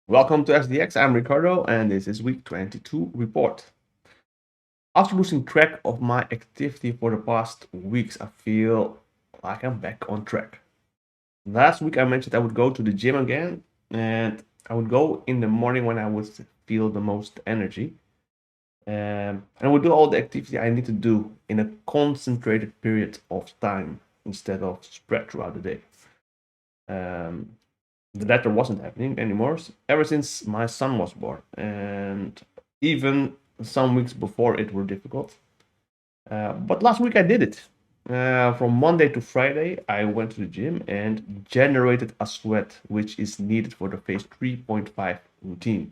Welcome to SDX. I'm Ricardo, and this is week 22 report. After losing track of my activity for the past weeks, I feel like I'm back on track. Last week, I mentioned I would go to the gym again, and I would go in the morning when I would feel the most energy. And I would do all the activity I need to do in a concentrated period of time instead of spread throughout the day. Um, the latter wasn't happening anymore ever since my son was born, and even some weeks before it were difficult. But last week I did it. From Monday to Friday, I went to the gym and generated a sweat, which is needed for the phase 3.5 routine.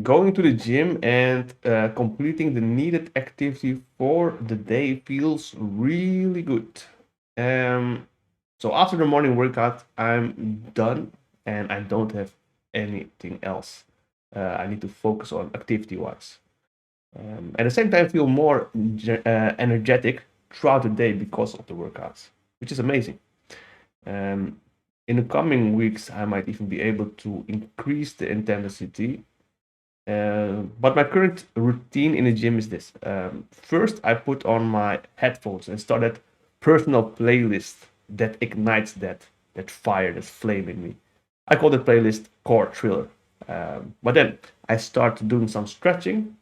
Going to the gym and completing the needed activity for the day feels really good. Um, so after the morning workout, I'm done and I don't have anything else I need to focus on activity wise. At the same time, I feel more energetic throughout the day because of the workouts, which is amazing. Um, in the coming weeks, I might even be able to increase the intensity. But my current routine in the gym is this. First, I put on my headphones and start that personal playlist that ignites that fire, that flame in me. I call the playlist Core Thriller. But then I start doing some stretching.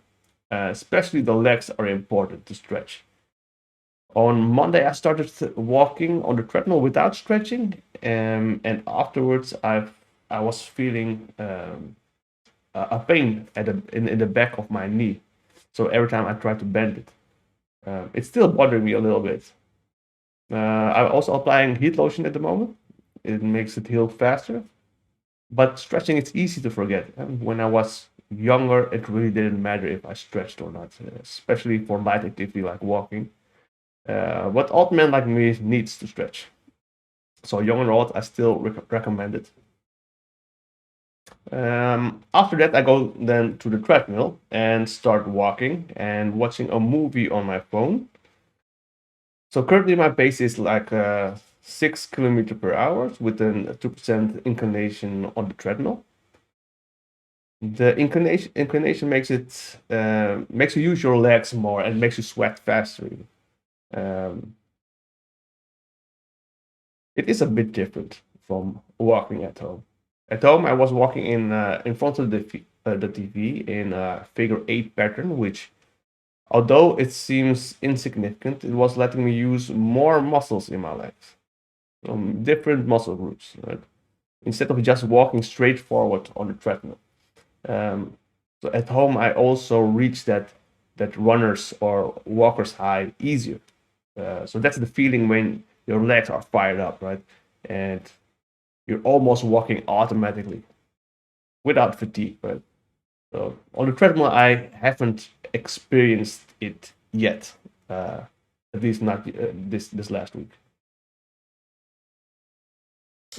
Especially the legs are important to stretch. On Monday, I started walking on the treadmill without stretching, and afterwards, I was feeling a pain in the back of my knee. So every time I try to bend it, it's still bothering me a little bit. I'm also applying heat lotion at the moment. It makes it heal faster. But stretching, it's easy to forget. When I was younger, it really didn't matter if I stretched or not, especially for light activity like walking. But old men like me needs to stretch. So young and old, I still recommend it. After that, I go then to the treadmill and start walking and watching a movie on my phone. So currently, my pace is like 6 kilometers per hour with a 2% inclination on the treadmill. The inclination makes it makes you use your legs more and makes you sweat faster. Um, it is a bit different from walking at home. At home, I was walking in front of the TV in a figure 8 pattern, which, although it seems insignificant, it was letting me use more muscles in my legs, different muscle groups, right? Instead of just walking straight forward on the treadmill. Um, so at home, I also reach that runner's or walker's high easier. So that's the feeling when your legs are fired up, right? And you're almost walking automatically without fatigue, right? So on the treadmill, I haven't experienced it yet, uh, at least not this last week.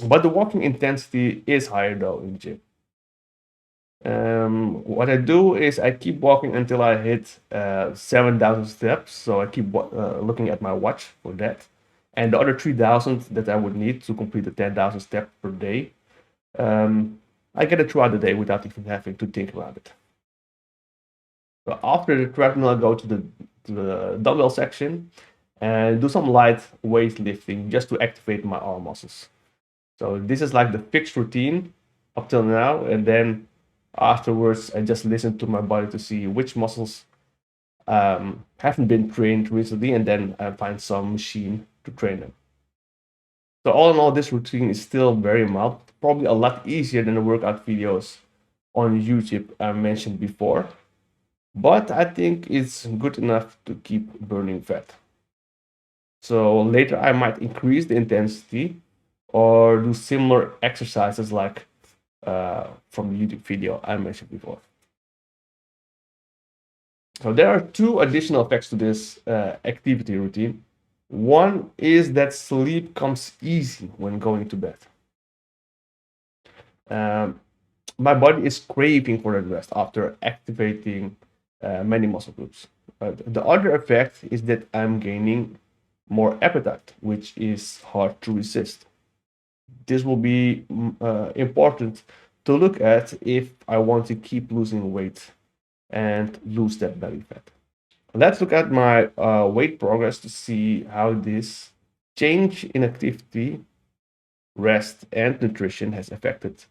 But the walking intensity is higher though in the gym. What I do is I keep walking until I hit 7,000 steps. So I keep looking at my watch for that. And the other 3,000 that I would need to complete the 10,000 steps per day, um, I get it throughout the day without even having to think about it. So after the treadmill, I go to the dumbbell section and do some light weightlifting just to activate my arm muscles. So this is like the fixed routine up till now, and then afterwards I just listen to my body to see which muscles haven't been trained recently, and then I find some machine to train them. So all in all, this routine is still very mild, probably a lot easier than the workout videos on YouTube I mentioned before. But I think it's good enough to keep burning fat. So later I might increase the intensity or do similar exercises like from the YouTube video I mentioned before. So there are two additional effects to this activity routine. One is that sleep comes easy when going to bed. Um, my body is craving for that rest after activating many muscle groups. The other effect is that I'm gaining more appetite, which is hard to resist. this will be important to look at if I want to keep losing weight and lose that belly fat. Let's look at my weight progress to see how this change in activity, rest, and nutrition has affected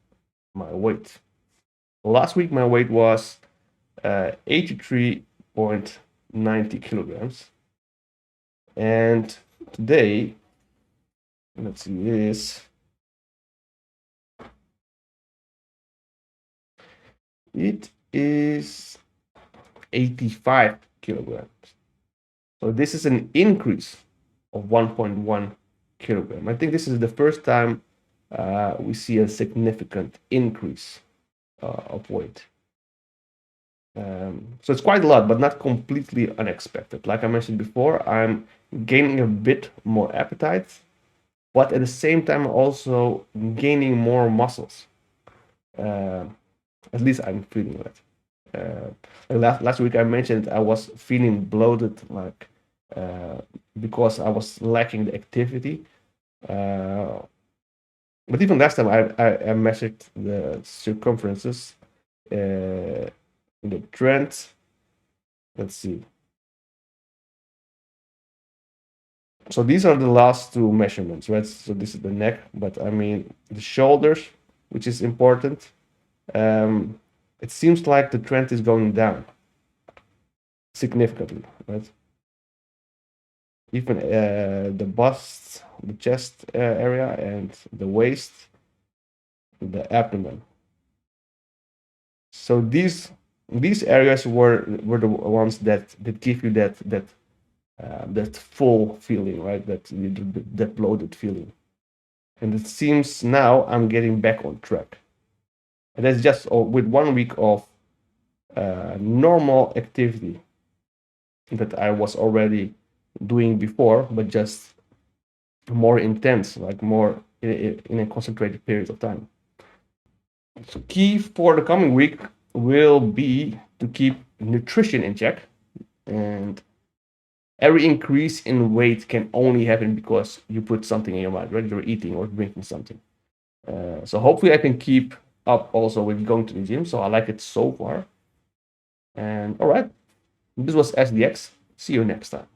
my weight. Last week, my weight was 83.90 kilograms. And today, let's see this. It is 85 kilograms. So this is an increase of 1.1 kilogram. I think this is the first time we see a significant increase of weight. So it's quite a lot, but not completely unexpected. Like I mentioned before, I'm gaining a bit more appetite, but at the same time also gaining more muscles. At least I'm feeling that. Last week I mentioned I was feeling bloated, like because I was lacking the activity. But even last time I measured the circumferences, the trend. Let's see. So these are the last two measurements, right? So this is the neck, but I mean the shoulders, which is important. It seems like the trend is going down significantly, right? Even the bust, the chest area, and the waist, the abdomen. So these areas were the ones that give you that full feeling, right? That bloated feeling. And it seems now I'm getting back on track. And that's just with 1 week of normal activity that I was already doing before, but just more intense, like more in a concentrated period of time. So key for the coming week will be to keep nutrition in check, and every increase in weight can only happen because you put something in your mind, whether you're eating or drinking something. So hopefully I can keep up also with going to the gym. So I like it so far. And all right, this was SDX. See you next time.